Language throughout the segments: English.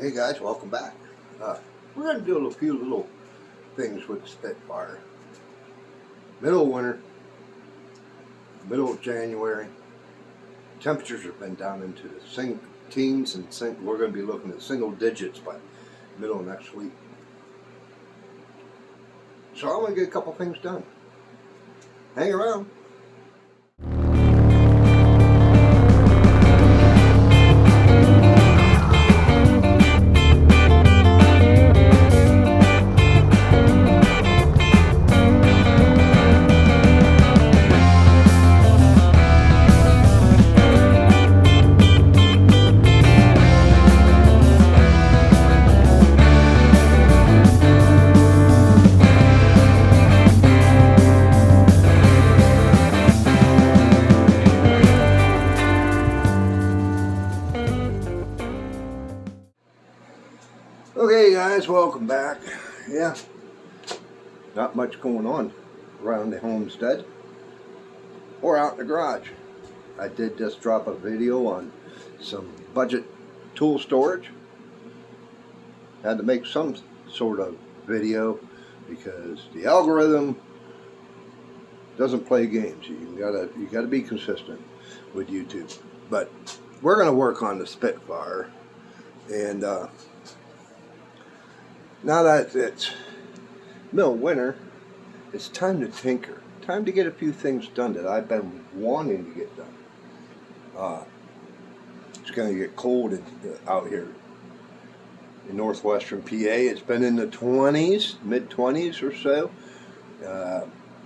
Hey guys, welcome back. We're going to do a few little things with the Spitfire. Middle of winter, middle of January, temperatures have been down into the teens and we're going to be looking at single digits by middle of next week. So I want to get a couple things done. Hang around. Okay guys, welcome back. Yeah, not much going on around the homestead or out in the garage. I did just drop a video on some budget tool storage. Had to make some sort of video because the algorithm doesn't play games. You gotta be consistent with YouTube. But we're gonna work on the Spitfire, and now that it's middle of winter, it's time to tinker. Time to get a few things done that I've been wanting to get done. It's going to get cold out here in northwestern PA. It's been in the 20s, mid-20s or so,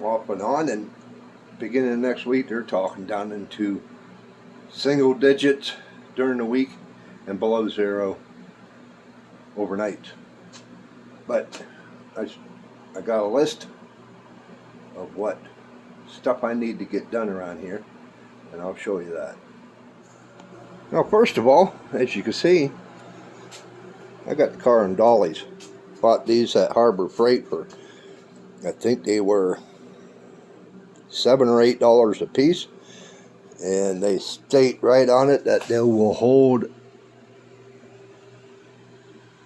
off and on. And beginning of next week, they're talking down into single digits during the week and below zero overnight. But I got a list of what stuff I need to get done around here, and I'll show you that. Now, first of all, as you can see, I got the car in dollies. Bought these at Harbor Freight for, I think they were $7 or $8 a piece, and they state right on it that they will hold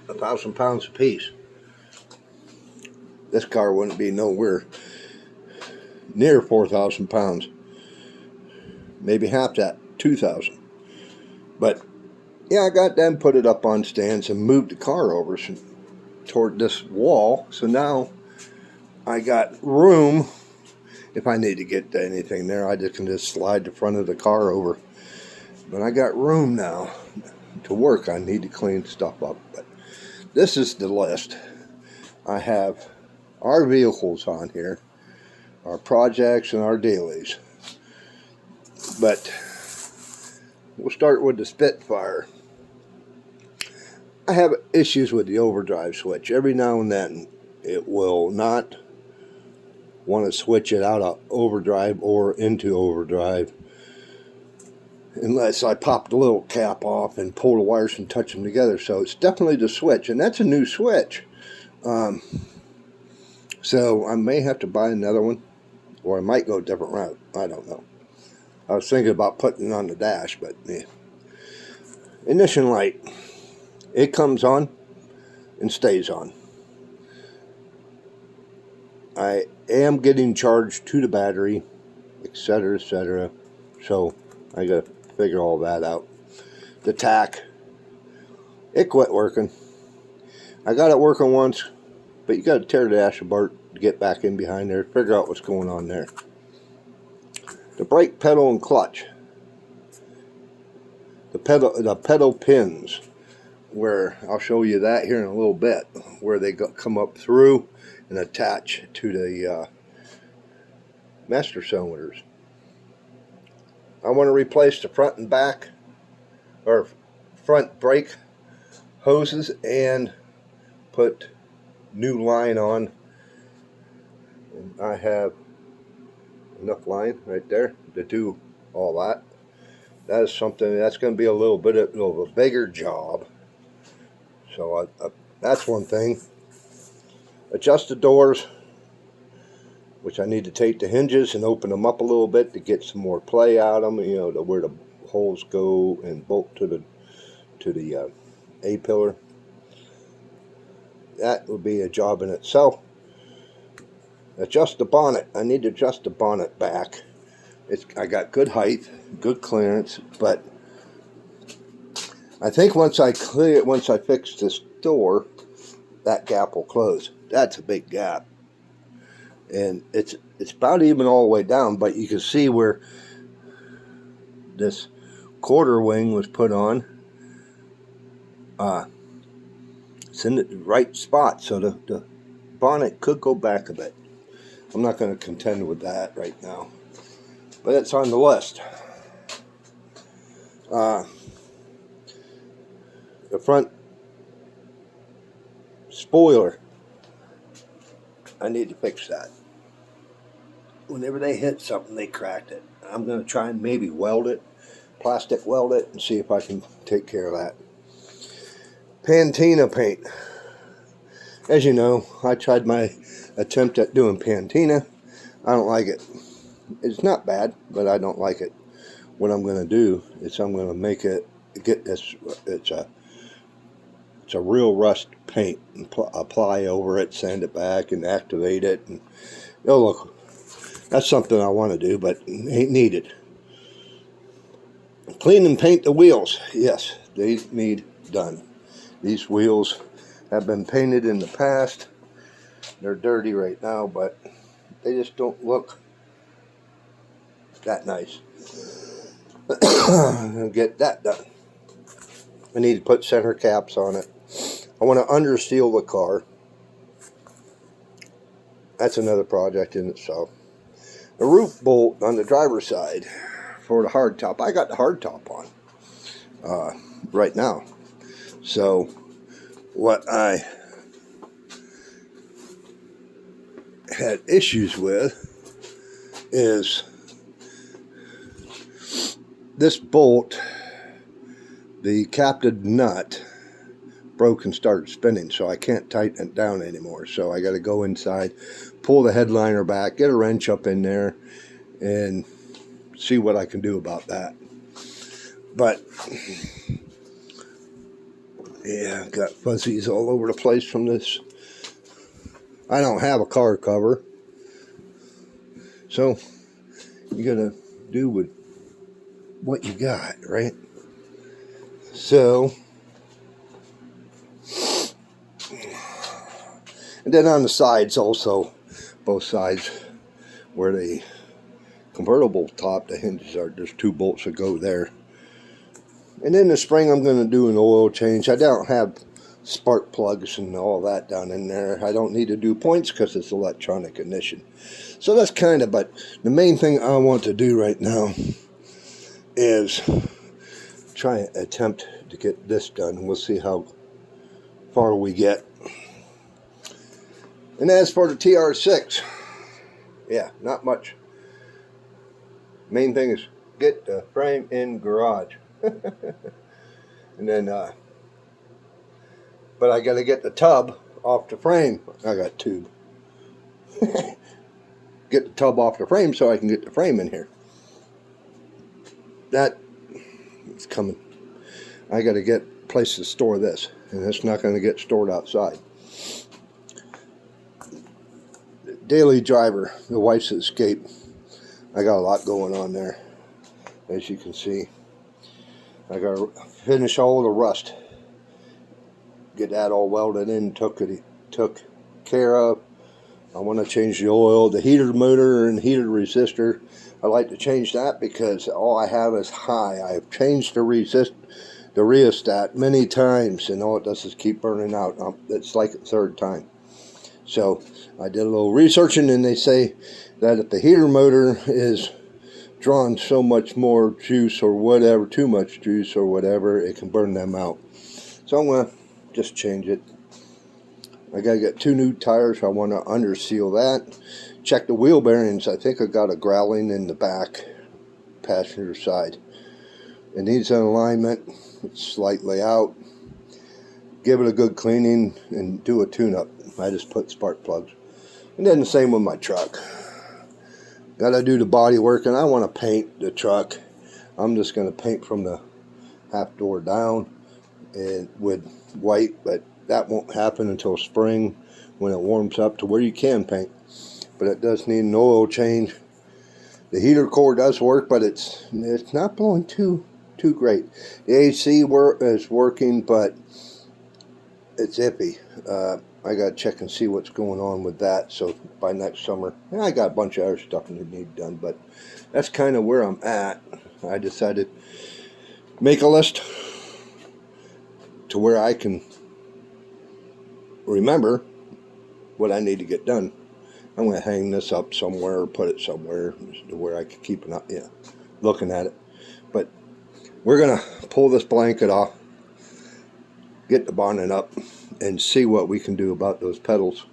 1,000 pounds a piece. This car wouldn't be nowhere near 4,000 pounds. Maybe half that, 2,000. But yeah, I got them, put it up on stands and moved the car over toward this wall. So now I got room. If I need to get anything there, I can just slide the front of the car over. But I got room now to work. I need to clean stuff up. But this is the list. I have our vehicles on here, our projects and our dailies. But we'll start with the Spitfire. I have issues with the overdrive switch. Every now and then it will not want to switch it out of overdrive or into overdrive unless I pop the little cap off and pull the wires and touch them together. So it's definitely the switch, and that's a new switch. So I may have to buy another one, or I might go a different route. I don't know. I was thinking about putting it on the dash, but yeah. Ignition light. It comes on and stays on. I am getting charged to the battery, etc., etc. So I got to figure all that out. The tack. It quit working. I got it working once, but you got to tear the dash apart to get back in behind there, figure out what's going on there. The brake pedal and clutch. The pedal pins, where I'll show you that here in a little bit, where they come up through and attach to the master cylinders. I want to replace the front and back, or front brake hoses, and put new line on. And I have enough line right there to do all that. That is something that's going to be a little bit of a bigger job. So that's one thing. Adjust the doors, which I need to take the hinges and open them up a little bit to get some more play out of them, you know, to where the holes go and bolt to the A-pillar. that would be a job in itself. Adjust the bonnet. I need to adjust the bonnet back. I got good height, good clearance, but I think once I fix this door, that gap will close. That's a big gap, and it's about even all the way down. But you can see where this quarter wing was put on. It's in the right spot, so the bonnet could go back a bit. I'm not going to contend with that right now, but it's on the list. The front spoiler, I need to fix that. Whenever they hit something, they cracked it. I'm going to try and maybe weld it, plastic weld it, and see if I can take care of that. Patina paint. As you know, I tried my attempt at doing patina. I don't like it. It's not bad, but I don't like it. What I'm going to do is I'm going to make it, get this, it's a real rust paint, and apply over it, sand it back, and activate it. And oh, look, that's something I want to do, but ain't needed. Clean and paint the wheels. Yes, they need done. These wheels have been painted in the past. They're dirty right now, but they just don't look that nice. I'll get that done. I need to put center caps on it. I want to underseal the car. That's another project in itself. The roof bolt on the driver's side for the hardtop. I got the hardtop on right now. So what I had issues with is this bolt, the captive nut broke and started spinning, so I can't tighten it down anymore. So I got to go inside, pull the headliner back, get a wrench up in there, and see what I can do about that. But yeah, I've got fuzzies all over the place from this. I don't have a car cover, so you gotta do with what you got, right? So, and then on the sides also, both sides where the convertible top, the hinges are, there's 2 bolts that go there. And in the spring I'm going to do an oil change. I don't have spark plugs and all that down in there. I don't need to do points because it's electronic ignition. So that's kind of, but the main thing I want to do right now is try and attempt to get this done. We'll see how far we get. And as for the TR6, yeah, not much. Main thing is get the frame in garage. And then but I got to get the tub off the frame. I got tube. Get the tub off the frame so I can get the frame in here. That is coming. I got to get a place to store this, and it's not going to get stored outside. Daily driver, the wife's escape. I got a lot going on there, as you can see. I got to finish all the rust, get that all welded in, took care of. I want to change the oil, the heater motor and heater resistor. I like to change that because all I have is high. I've changed the rheostat many times, and all it does is keep burning out. It's like the 3rd time. So I did a little researching, and they say that if the heater motor is drawing so much more juice or whatever, too much juice or whatever, it can burn them out. So I'm going to just change it. I got to get 2 new tires. I want to underseal that. Check the wheel bearings. I think I got a growling in the back passenger side. It needs an alignment. It's slightly out. Give it a good cleaning and do a tune-up. I just put spark plugs. And then the same with my truck. Got to do the body work, and I want to paint the truck. I'm just going to paint from the half door down and with white, but that won't happen until spring when it warms up to where you can paint. But it does need an oil change. The heater core does work, but it's not blowing too great. The AC is working, but it's iffy. I gotta check and see what's going on with that. So by next summer, I got a bunch of other stuff that need done, but that's kind of where I'm at. I decided to make a list to where I can remember what I need to get done. I'm going to hang this up somewhere or put it somewhere to where I can keep an eye, looking at it. But we're going to pull this blanket off, get the bonnet up, and see what we can do about those pedals.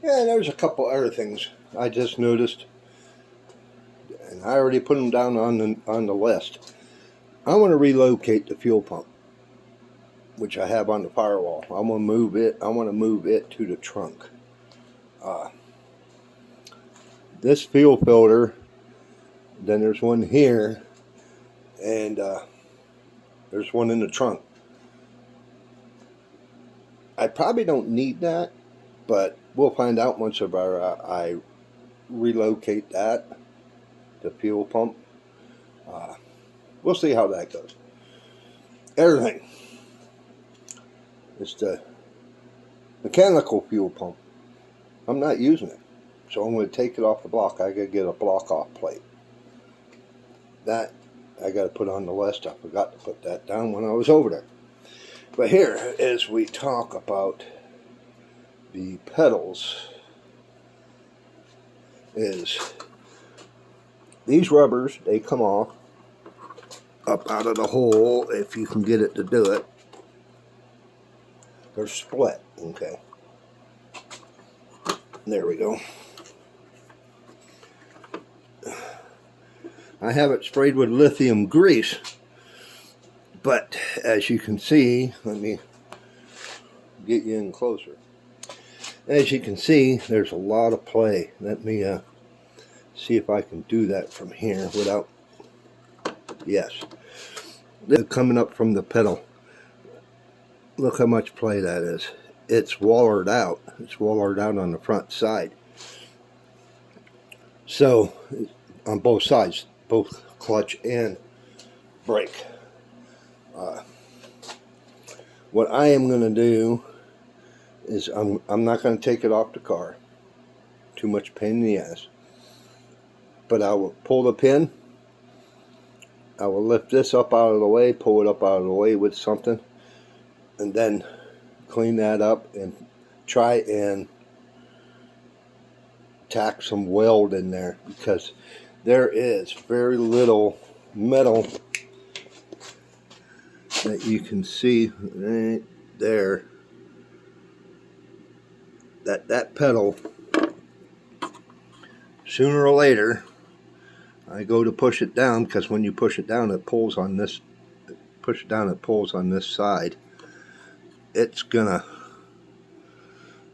Yeah, there's a couple other things I just noticed, and I already put them down on the list. I want to relocate the fuel pump, which I have on the firewall. I'm going to move it. I want to move it to the trunk. This fuel filter, then there's one here, and there's one in the trunk. I probably don't need that, but we'll find out once I relocate that, the fuel pump. We'll see how that goes. Everything. It's the mechanical fuel pump. I'm not using it, so I'm going to take it off the block. I got to get a block off plate. That I got to put on the list. I forgot to put that down when I was over there. But here, as we talk about the pedals, is these rubbers, they come off up out of the hole if you can get it to do it. They're split, okay. There we go. I have it sprayed with lithium grease, but as you can see, let me get you in closer. As you can see, there's a lot of play. Let me see if I can do that from here without, yes. This is coming up from the pedal. Look how much play that is. It's wallered out. It's wallered out on the front side. So, on both sides, both clutch and brake. What I am going to do is I'm not going to take it off the car. Too much pain in the ass. But I will pull the pin. I will lift this up out of the way, pull it up out of the way with something, and then clean that up and try and tack some weld in there, because there is very little metal that you can see right there. That pedal, sooner or later, I go to push it down, because when you push it down, it pulls on this. Push it down, it pulls on this side. It's gonna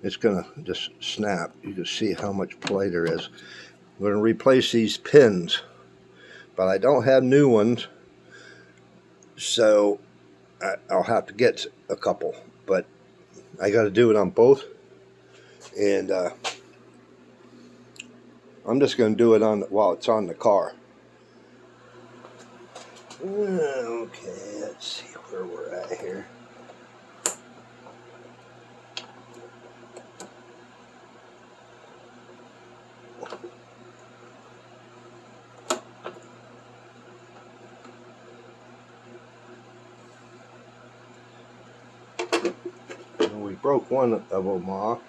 just snap. You can see how much play there is. I'm gonna replace these pins, but I don't have new ones, so I'll have to get a couple. But I got to do it on both, and I'm just gonna do it while it's on the car. Okay, let's see where we're at here. We broke one of them off.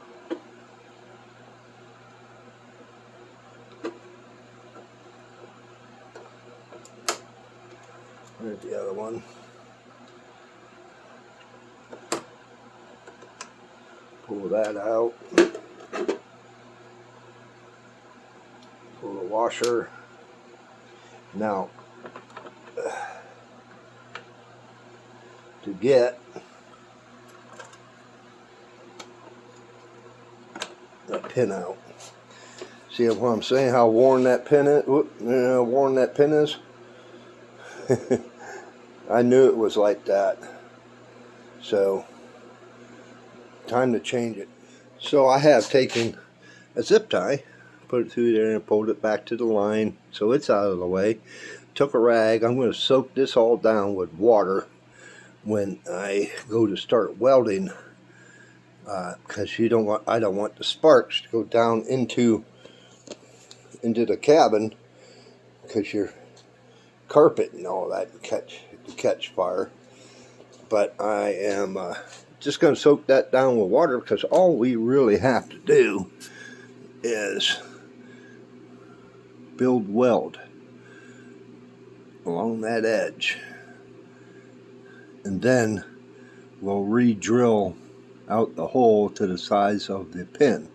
There's the other one. Pull that out. Pull the washer. Now, to get that pin out. See what I'm saying? How worn that pin is? Worn that pin is. I knew it was like that. So time to change it. So I have taken a zip tie, put it through there and pulled it back to the line so it's out of the way. Took a rag. I'm going to soak this all down with water when I go to start welding, because I don't want the sparks to go down into the cabin, because your carpet and all that catch fire. But I am just going to soak that down with water, because all we really have to do is build weld along that edge, and then we'll re-drill out the hole to the size of the pin.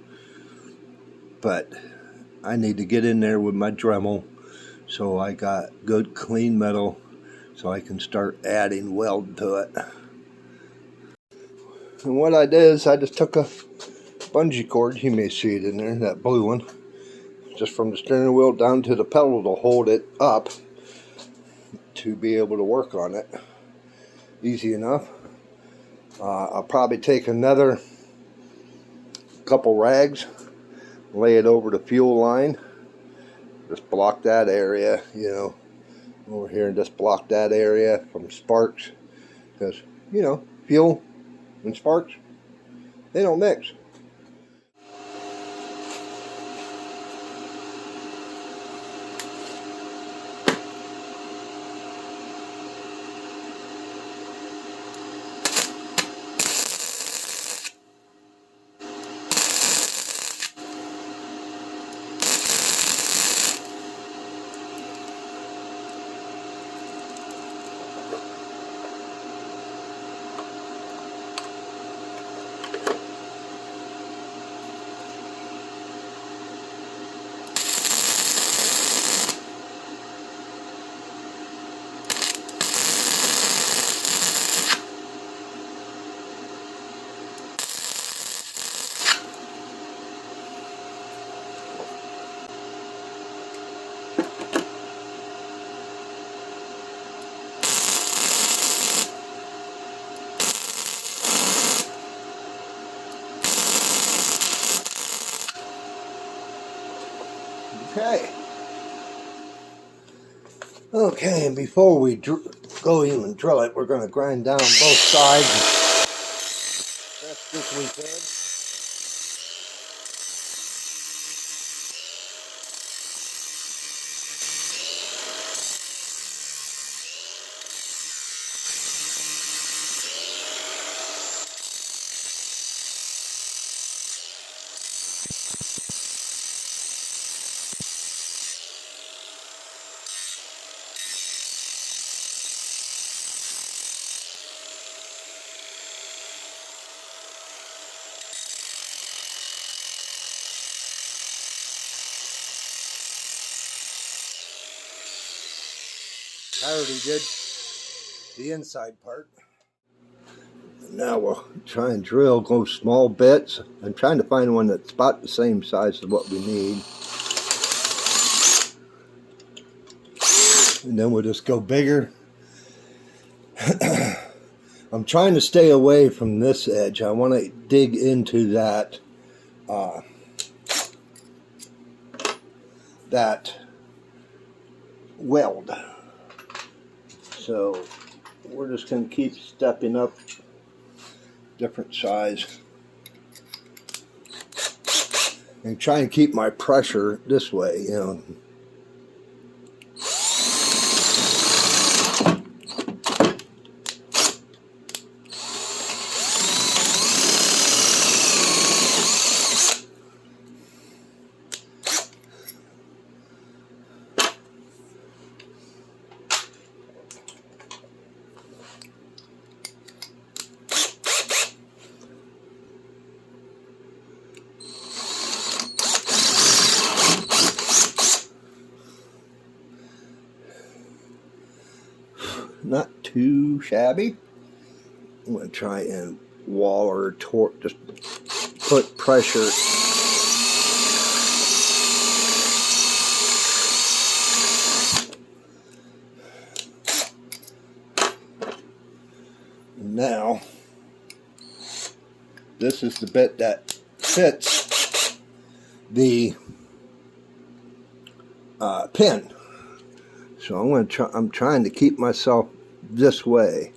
But I need to get in there with my Dremel so I got good clean metal so I can start adding weld to it. And what I did is I just took a bungee cord, you may see it in there, that blue one, just from the steering wheel down to the pedal to hold it up to be able to work on it. Easy enough. I'll probably take another couple rags, lay it over the fuel line, just block that area, over here, and just block that area from sparks, because fuel and sparks, they don't mix. Okay, and before we go even drill it, we're going to grind down both sides best as we can. I already did the inside part. Now we'll try and go small bits. I'm trying to find one that's about the same size as what we need. And then we'll just go bigger. I'm trying to stay away from this edge. I want to dig into that weld. So we're just going to keep stepping up different size and try and keep my pressure this way, Not too shabby. I'm going to try and wall or torque, just put pressure. Now This is the bit that fits the pin. So I'm trying to keep myself this way.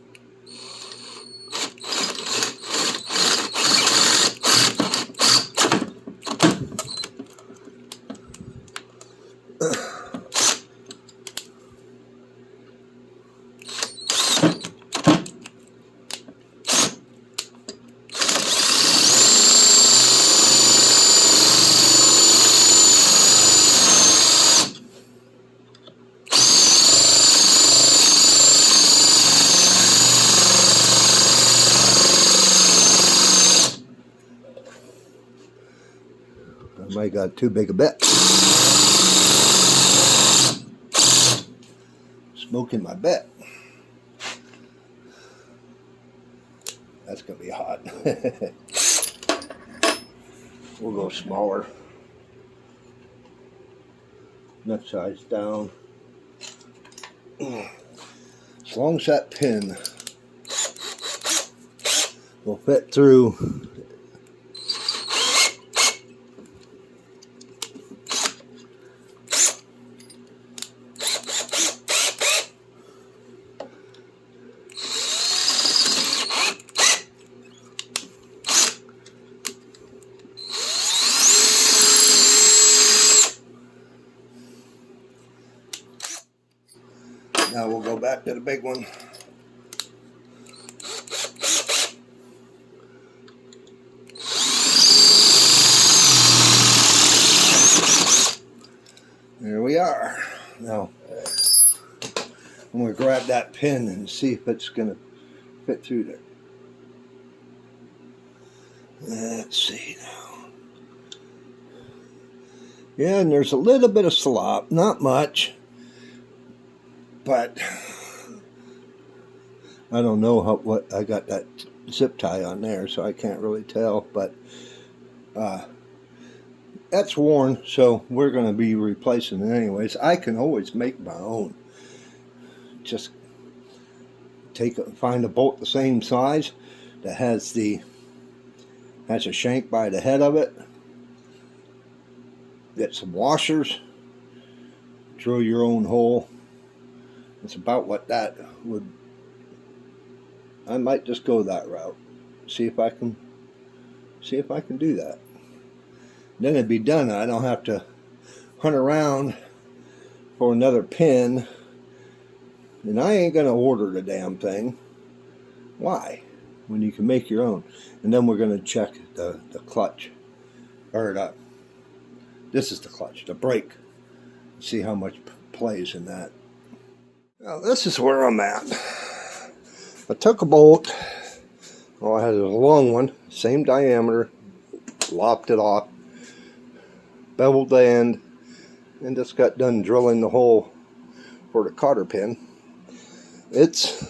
I might got too big a bit. Smoking my bit. That's going to be hot. We'll go smaller. Next size down. As long as that pin will fit through. Now we'll go back to the big one. There we are. Now I'm going to grab that pin and see if it's going to fit through there. Let's see now. Yeah, and there's a little bit of slop, not much. But I don't know what I got that zip tie on there, so I can't really tell. But that's worn, so we're going to be replacing it anyways. I can always make my own. Just find a bolt the same size that has a shank by the head of it. Get some washers. Drill your own hole. It's about what that would. I might just go that route. See if I can do that. Then it'd be done. I don't have to hunt around for another pin. And I ain't gonna order the damn thing. Why? When you can make your own. And then we're gonna check the clutch. This is the clutch, the brake. See how much plays in that. Now this is where I'm at. I took a bolt. I had a long one, same diameter, lopped it off, beveled the end, and just got done drilling the hole for the cotter pin. It's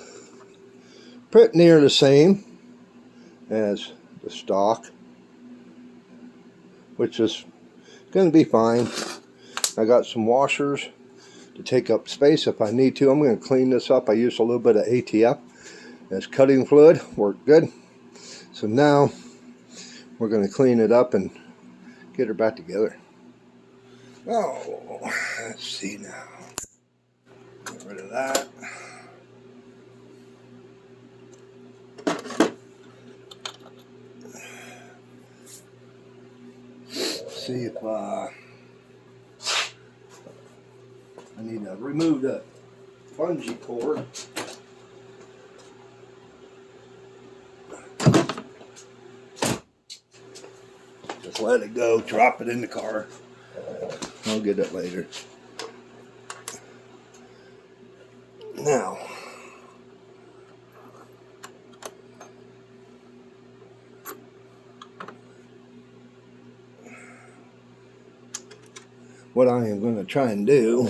pretty near the same as the stock, which is going to be fine. I got some washers to take up space if I need to. I'm going to clean this up. I used a little bit of ATF as cutting fluid. Worked good. So now we're going to clean it up and get her back together. Oh, let's see now. Get rid of that. See if I need to remove the bungee cord. Just let it go, drop it in the car. I'll get it later. Now, what I am going to try and do,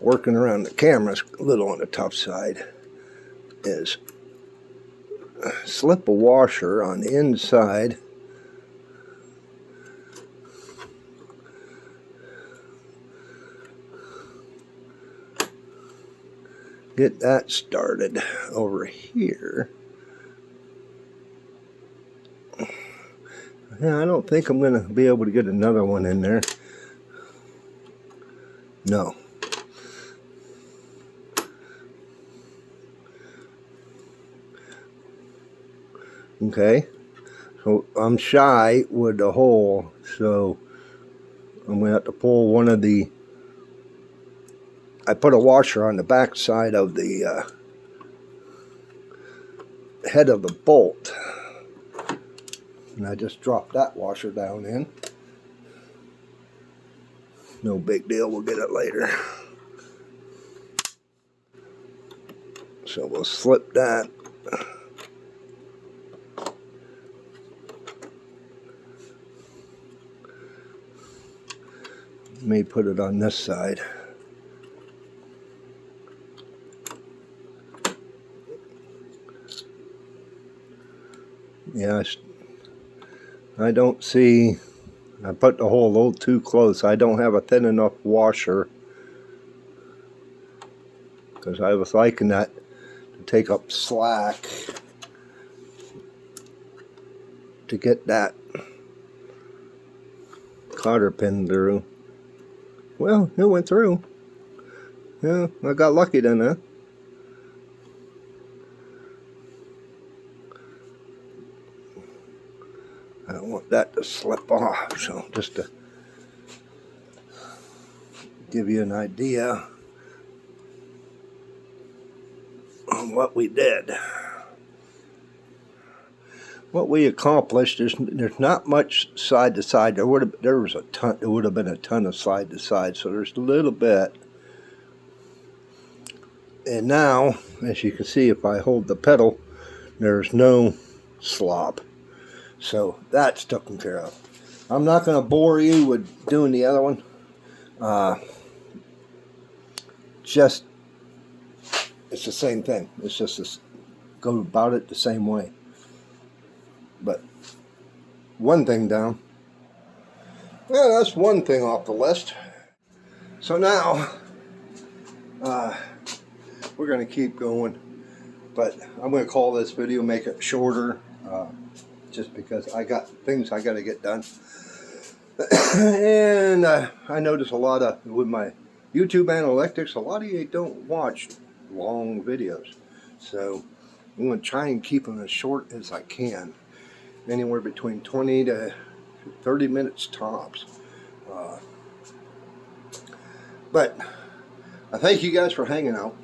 working around the camera a little on the tough side, is slip a washer on the inside get that started over here. Yeah, I don't think I'm going to be able to get another one in there. No. Okay. So I'm shy with the hole, so I'm going to have to pull one of the... I put a washer on the back side of the head of the bolt. And I just dropped that washer down in. No big deal, we'll get it later. So we'll slip that. May put it on this side. Yeah, I don't see... I put the hole a little too close. I don't have a thin enough washer, because I was liking that to take up slack to get that cotter pin through. Well, it went through. Yeah, I got lucky then, huh? I don't want that to slip off, so just to give you an idea on what we did. What we accomplished, there's not much side to side. There would have been a ton of side to side, so there's a little bit. And now, as you can see, if I hold the pedal, there's no slop. So that's taken care of. I'm not going to bore you with doing the other one. Just, it's the same thing. It's just this, go about it the same way. But one thing down. Yeah, that's one thing off the list. So now, we're going to keep going. But I'm going to call this video, make it shorter. Just because I got things I got to get done. And I notice a lot of, with my YouTube analytics, a lot of you don't watch long videos. So I'm going to try and keep them as short as I can. Anywhere between 20 to 30 minutes tops. But I thank you guys for hanging out,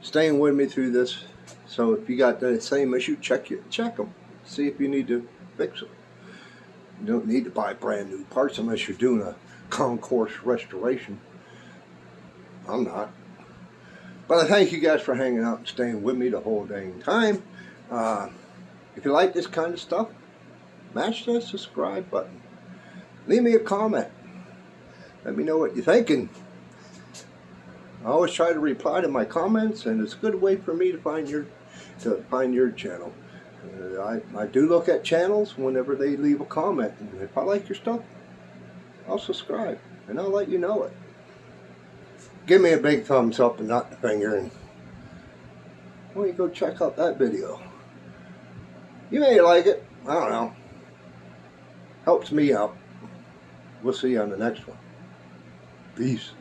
staying with me through this. So if you got the same issue, check them. See if you need to fix them. You don't need to buy brand new parts unless you're doing a concourse restoration. I'm not. But I thank you guys for hanging out and staying with me the whole dang time. If you like this kind of stuff, mash that subscribe button. Leave me a comment. Let me know what you're thinking. I always try to reply to my comments, and it's a good way for me to find your channel. I do look at channels whenever they leave a comment, and if I like your stuff, I'll subscribe, and I'll let you know it. Give me a big thumbs up and not the finger, and why don't you go check out that video. You may like it, I don't know. Helps me out. We'll see you on the next one. Peace.